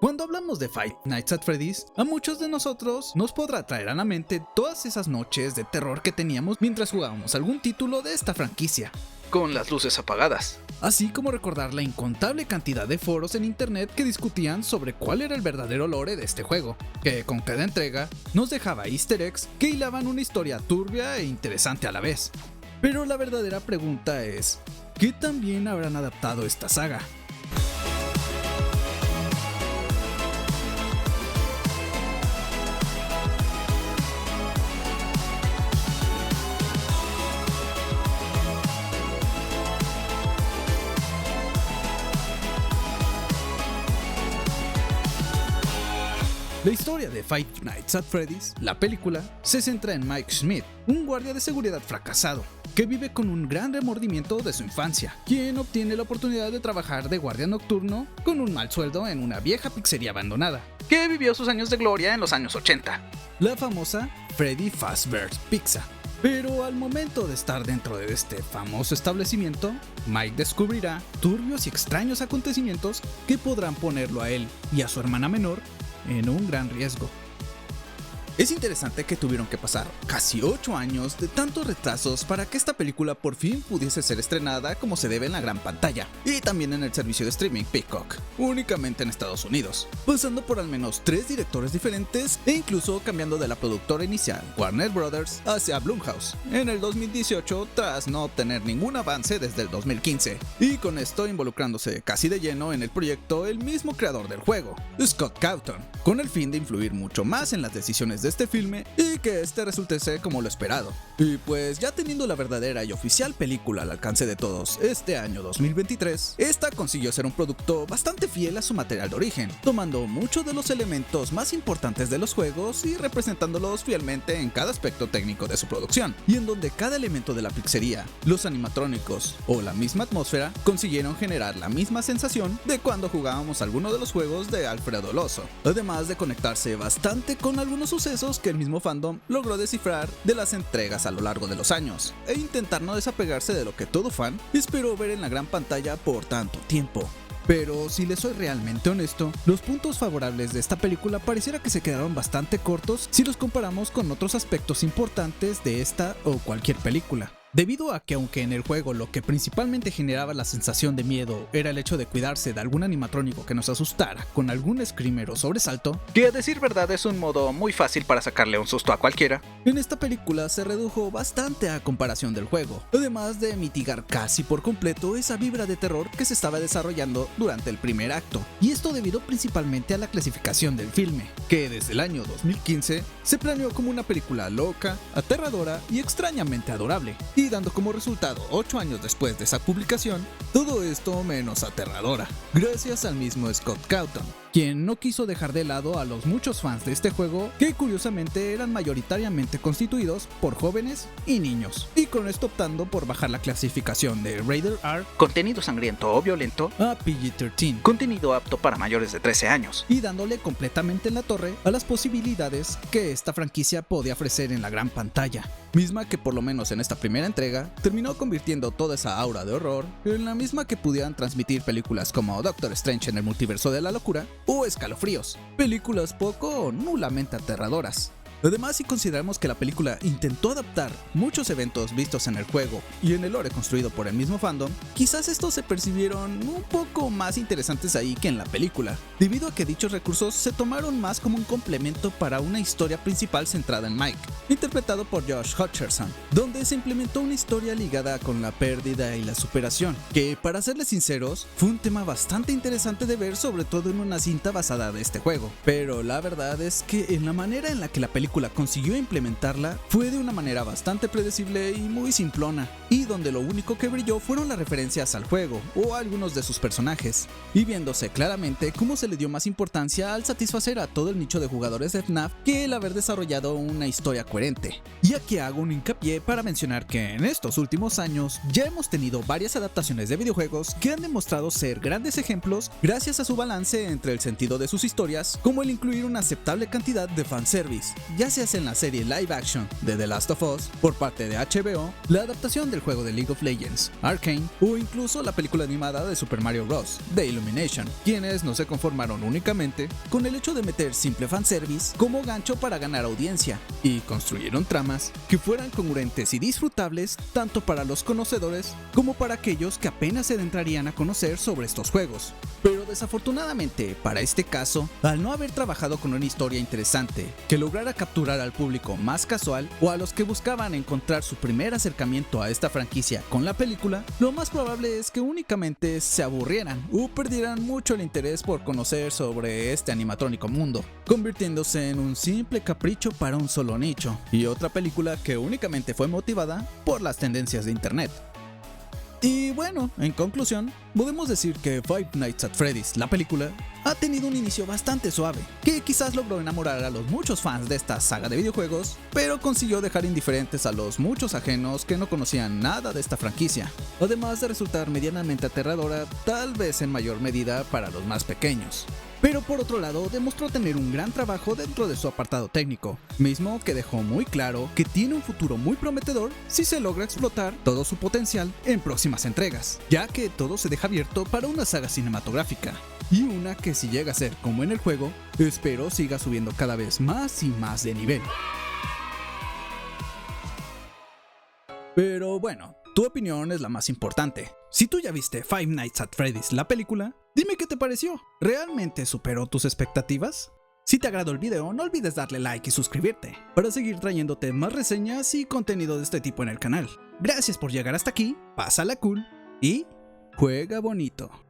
Cuando hablamos de Five Nights at Freddy's, a muchos de nosotros nos podrá traer a la mente todas esas noches de terror que teníamos mientras jugábamos algún título de esta franquicia, con las luces apagadas. así como recordar la incontable cantidad de foros en internet que discutían sobre cuál era el verdadero lore de este juego, que con cada entrega nos dejaba easter eggs que hilaban una historia turbia e interesante a la vez. Pero la verdadera pregunta es, ¿qué tan bien habrán adaptado esta saga? La historia de Five Nights at Freddy's, la película, se centra en Mike Smith, un guardia de seguridad fracasado, que vive con un gran remordimiento de su infancia, quien obtiene la oportunidad de trabajar de guardia nocturno con un mal sueldo en una vieja pizzería abandonada, Que vivió sus años de gloria en los años 80. la famosa Freddy Fazbear's Pizza. Pero al momento de estar dentro de este famoso establecimiento, Mike descubrirá turbios y extraños acontecimientos que podrán ponerlo a él y a su hermana menor en un gran riesgo. Es interesante que tuvieron que pasar casi 8 años de tantos retrasos para que esta película por fin pudiese ser estrenada como se debe en la gran pantalla, y también en el servicio de streaming Peacock, únicamente en Estados Unidos, pasando por al menos 3 directores diferentes e incluso cambiando de la productora inicial, Warner Brothers, hacia Blumhouse, en el 2018 tras no obtener ningún avance desde el 2015, y con esto involucrándose casi de lleno en el proyecto el mismo creador del juego, Scott Cawthon, con el fin de influir mucho más en las decisiones de este filme y que este resultase como lo esperado. Y pues ya teniendo la verdadera y oficial película al alcance de todos este año 2023, esta consiguió ser un producto bastante fiel a su material de origen, tomando muchos de los elementos más importantes de los juegos y representándolos fielmente en cada aspecto técnico de su producción, y en donde cada elemento de la pizzería, los animatrónicos o la misma atmósfera consiguieron generar la misma sensación de cuando jugábamos alguno de los juegos de Alfredo Loso, además de conectarse bastante con algunos sucesos que el mismo fandom logró descifrar de las entregas a lo largo de los años, e intentar no desapegarse de lo que todo fan esperó ver en la gran pantalla por tanto tiempo. Pero si les soy realmente honesto, los puntos favorables de esta película pareciera que se quedaron bastante cortos si los comparamos con otros aspectos importantes de esta o cualquier película. Debido a que aunque en el juego lo que principalmente generaba la sensación de miedo era el hecho de cuidarse de algún animatrónico que nos asustara con algún screamer o sobresalto, Que a decir verdad es un modo muy fácil para sacarle un susto a cualquiera. en esta película se redujo bastante a comparación del juego, además de mitigar casi por completo esa vibra de terror que se estaba desarrollando durante el primer acto, y esto debido principalmente a la clasificación del filme, que desde el año 2015 se planeó como una película loca, aterradora y extrañamente adorable, y dando como resultado 8 años después de esa publicación, todo esto menos aterradora, gracias al mismo Scott Cawthon, quien no quiso dejar de lado a los muchos fans de este juego que curiosamente eran mayoritariamente constituidos por jóvenes y niños, y con esto optando por bajar la clasificación de Rated R Contenido sangriento o violento, a PG-13, contenido apto para mayores de 13 años. y dándole completamente en la torre a las posibilidades que esta franquicia podía ofrecer en la gran pantalla, misma que por lo menos en esta primera entrega terminó convirtiendo toda esa aura de horror en la misma que pudieran transmitir películas como Doctor Strange en el multiverso de la locura o Escalofríos, películas poco o nulamente aterradoras. Además, si consideramos que la película intentó adaptar muchos eventos vistos en el juego y en el lore construido por el mismo fandom, quizás estos se percibieron un poco más interesantes ahí que en la película, debido a que dichos recursos se tomaron más como un complemento para una historia principal centrada en Mike, interpretado por Josh Hutcherson, donde se implementó una historia ligada con la pérdida y la superación, que para serles sinceros, fue un tema bastante interesante de ver, sobre todo en una cinta basada de este juego. Pero la verdad es que en la manera en la que la película consiguió implementarla fue de una manera bastante predecible y muy simplona, y donde lo único que brilló fueron las referencias al juego o a algunos de sus personajes, y viéndose claramente cómo se le dio más importancia al satisfacer a todo el nicho de jugadores de FNAF que el haber desarrollado una historia coherente. Y aquí hago un hincapié para mencionar que en estos últimos años ya hemos tenido varias adaptaciones de videojuegos que han demostrado ser grandes ejemplos gracias a su balance entre el sentido de sus historias, como el incluir una aceptable cantidad de fanservice, ya sea en la serie live action de The Last of Us por parte de HBO, la adaptación del juego de League of Legends, Arcane, o incluso la película animada de Super Mario Bros. De Illumination, quienes no se conformaron únicamente con el hecho de meter simple fanservice como gancho para ganar audiencia, y construyeron tramas que fueran congruentes y disfrutables tanto para los conocedores como para aquellos que apenas se adentrarían a conocer sobre estos juegos. Pero desafortunadamente, para este caso, al no haber trabajado con una historia interesante que lograra capturar al público más casual o a los que buscaban encontrar su primer acercamiento a esta franquicia con la película, lo más probable es que únicamente se aburrieran o perdieran mucho el interés por conocer sobre este animatrónico mundo, convirtiéndose en un simple capricho para un solo nicho, y otra película que únicamente fue motivada por las tendencias de internet. Y bueno, en conclusión, podemos decir que Five Nights at Freddy's, la película, ha tenido un inicio bastante suave, que quizás logró enamorar a los muchos fans de esta saga de videojuegos, pero consiguió dejar indiferentes a los muchos ajenos que no conocían nada de esta franquicia, además de resultar medianamente aterradora, tal vez en mayor medida para los más pequeños. Pero por otro lado, demostró tener un gran trabajo dentro de su apartado técnico, mismo que dejó muy claro que tiene un futuro muy prometedor si se logra explotar todo su potencial en próximas entregas, ya que todo se deja abierto para una saga cinematográfica, y una que si llega a ser como en el juego, espero siga subiendo cada vez más y más de nivel. Pero bueno, tu opinión es la más importante. Si tú ya viste Five Nights at Freddy's, la película, dime qué te pareció. ¿Realmente superó tus expectativas? Si te agradó el video, no olvides darle like y suscribirte para seguir trayéndote más reseñas y contenido de este tipo en el canal. Gracias por llegar hasta aquí, pásala cool y juega bonito.